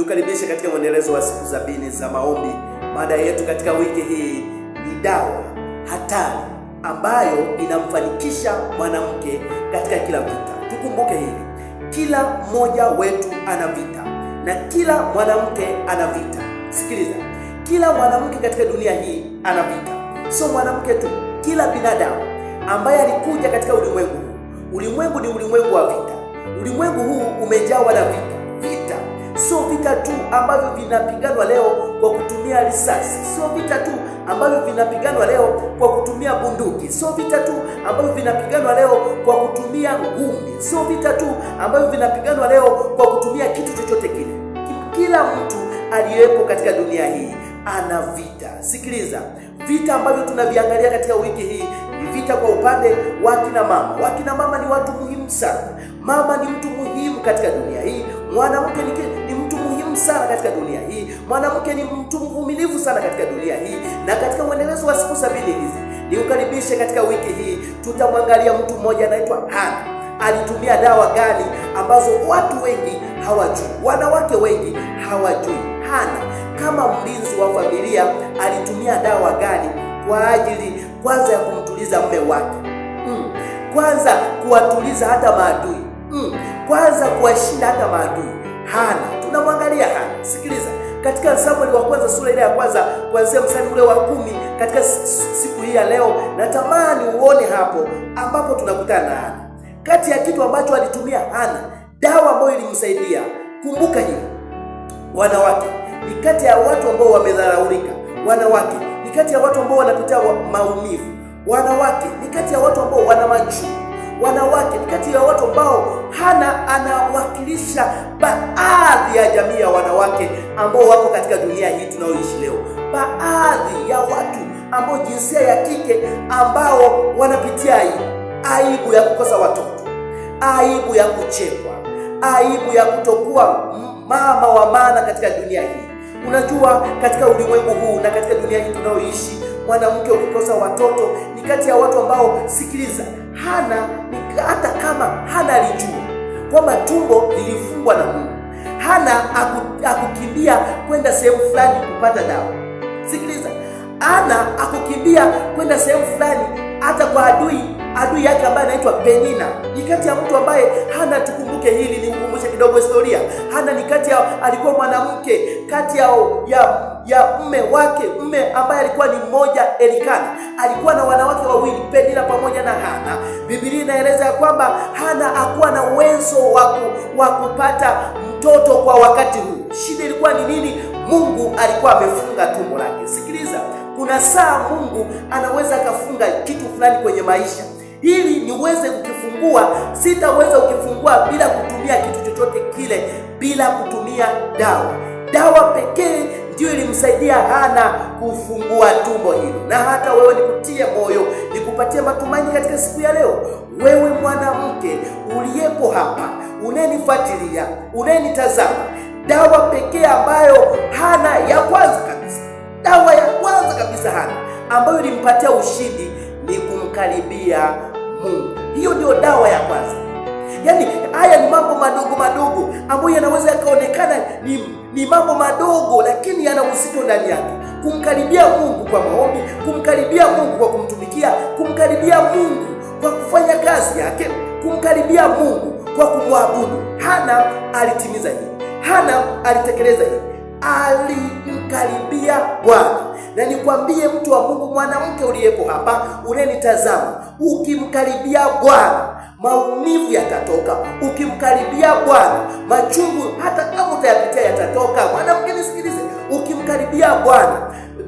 Nikukaribisha katika mwendelezo wa siku 70 za maombi. Mada yetu katika wiki hii ni dawa hatari ambayo inamfanikisha mwanamke katika kila vita. Tukumbuke hili, kila mmoja wetu ana vita na kila mwanamke ana vita. Sikiliza, kila mwanamke katika dunia hii ana vita. Sio mwanamke tu, kila binadamu ambaye alikuja katika ulimwengu huu. Ulimwengu ni ulimwengu wa vita. Ulimwengu huu umejawa na vita. Sio vita tu ambavyo vinapiganwa leo kwa kutumia risasi. Sio vita tu ambavyo vinapiganwa leo kwa kutumia bunduki. Sio vita tu ambavyo vinapiganwa leo kwa kutumia ngumi. Sio vita tu ambavyo vinapiganwa leo kwa kutumia kitu chochote kile. Kila mtu aliyepo katika dunia hii ana vita. Sikiliza, vita ambavyo tunaviangalia katika wiki hii ni vita kwa upande wa kina mama. Wakina mama ni watu muhimu sana. Mama ni mtu muhimu katika dunia hii. Mwanamke ni mtu muhimu sana katika dunia hii. Mwanamke ni mtu mvumilivu sana katika dunia hii. Na katika mwendelezo wa siku 70 hizi, niukaribishe katika wiki hii, tutamwangalia mtu mmoja anaitwa Hana. Alitumia dawa gani ambazo watu wengi hawajui, wanawake wengi hawajui? Hana kama mlinzi wa familia alitumia dawa gani kwa ajili kwanza ya kumtuliza mume wake, kwanza kuwatuliza hata maadui, kwanza kuwashinda hata maadui? Hana, tunamwangalia Hana. Sikiliza, katika Samueli wa kwanza sura ile ya kwanza kuanzia mstari ule wa 10 katika siku hii ya leo, natamani uone hapo ambapo tunakutana na Hana. Kati ya kitu ambacho alitumia Hana, dawa ambayo ilimsaidia. Kumbuka hili, wanawake ni kati ya watu ambao wamedharaulika. Wanawake ni kati ya watu ambao wanapitia maumivu. Wanawake ni kati ya watu ambao wana machungu. Wanawake ni kati ya watu ambao Hana anawakilisha baadhi ya jamii ya wanawake ambao wako katika dunia hii tunayoishi leo. Baadhi ya watu ambao jinsia ya kike ambao wanapitia aibu ya kukosa watoto, aibu ya kuchekwa, aibu ya kutokuwa mama wa maana katika dunia hii. Unajua, katika ulimwengu huu na katika dunia hii tunayoishi, mwanamke ukikosa watoto ni kati ya watu ambao, sikiliza, Hana hata kama Hana alijua kwamba tumbo lilifungwa na Mungu, Hana akukimbia kwenda sehemu fulani kupata dawa. Sikiliza, Hana akukimbia kwenda sehemu fulani hata kwa adui yake ambaye anaitwa Penina. Ni kati ya mtu ambaye Hana, tukumbuke hili, nikukumbushe kidogo historia. Hana ni kati ya, alikuwa mwanamke kati ya mme wake, mme ambaye alikuwa ni mmoja, Elikana. Alikuwa na wanawake wawili, Penina pamoja na Hana. Biblia inaeleza ya kwamba Hana hakuwa na uwezo wa kupata mtoto kwa wakati huu. Shida ilikuwa ni nini? Mungu alikuwa amefunga tumbo lake. Sikiliza, kuna saa Mungu anaweza akafunga kitu fulani kwenye maisha. Ili niweze kukifungua, sitaweza kukifungua bila kutumia kitu chochote kile, bila kutumia dawa. Dawa pekee ndio ilimsaidia Hana kufungua tumbo hilo. Na hata wewe nikutie moyo, nikupatie matumaini katika siku ya leo. Wewe mwanamke uliyepo hapa, unayenifuatilia, unayenitazama, dawa pekee ambayo Hana, ya kwanza kabisa, dawa ya kwanza kabisa Hana ambayo ilimpatia ushindi ni kumkaribia Mungu. Hiyo ndio dawa ya kwanza. Yaani haya ni mambo madogo ambayo yanaweza yakaonekana ni mambo madogo, lakini yana uzito ndani yake. Kumkaribia Mungu kwa maombi, kumkaribia Mungu kwa kumtumikia, kumkaribia Mungu kwa kufanya kazi yake, kumkaribia Mungu kwa kumwabudu. Hana alitimiza hili. Hana alitekeleza hili. Alimkaribia Bwana. Na nikwambie mtu wa Mungu, mwanamke uliyepo hapa, unanitazama, ukimkaribia Bwana maumivu yatatoka. Ukimkaribia Bwana machungu hata kama utayapitia yatatoka. Mwanamke nisikilize, ukimkaribia Bwana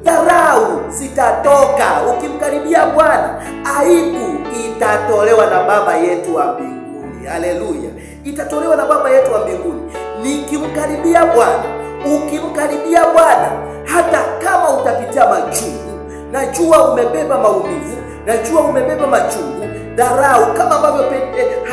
dharau zitatoka. Ukimkaribia Bwana aibu itatolewa na Baba yetu wa mbinguni. Haleluya, itatolewa na Baba yetu wa mbinguni. Nikimkaribia Bwana, ukimkaribia Bwana, hata kama utapitia machungu, najua umebeba maumivu, najua umebeba machungu, dharau, kama ambavyo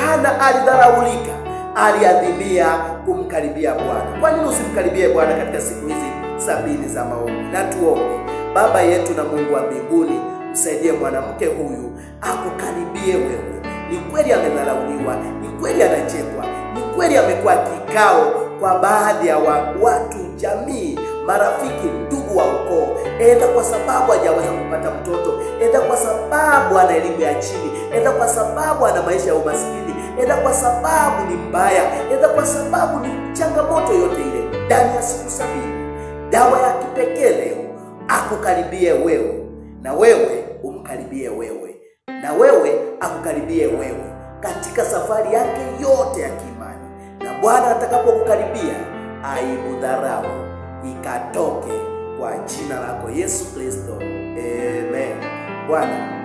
Hana alidharaulika, aliadhimia kumkaribia Bwana. Kwa nini usimkaribie Bwana katika siku hizi 70 za maombi? Na tuombe. Baba yetu na Mungu wa mbinguni, msaidie mwanamke huyu akukaribie wewe. Ni kweli amedharauliwa, ni kweli anachekwa, ni kweli amekuwa kikao kwa baadhi ya watu, jamii, marafiki, ndugu wa ukoo, aidha kwa sababu hajaweza kupata mtoto, aidha kwa sababu ana elimu ya chini, aidha kwa sababu ana maisha ya umaskini, aidha kwa sababu ni mbaya, aidha kwa sababu ni changamoto yote ile. Ndani ya siku 70, dawa ya kipekee leo akukaribie wewe, na wewe umkaribie wewe, na wewe akukaribie wewe katika safari yake yote ya kiimani. Na Bwana atakapokukaribia, aibu, dharau ikatoke kwa jina lako Yesu Kristo. Amen. Bwana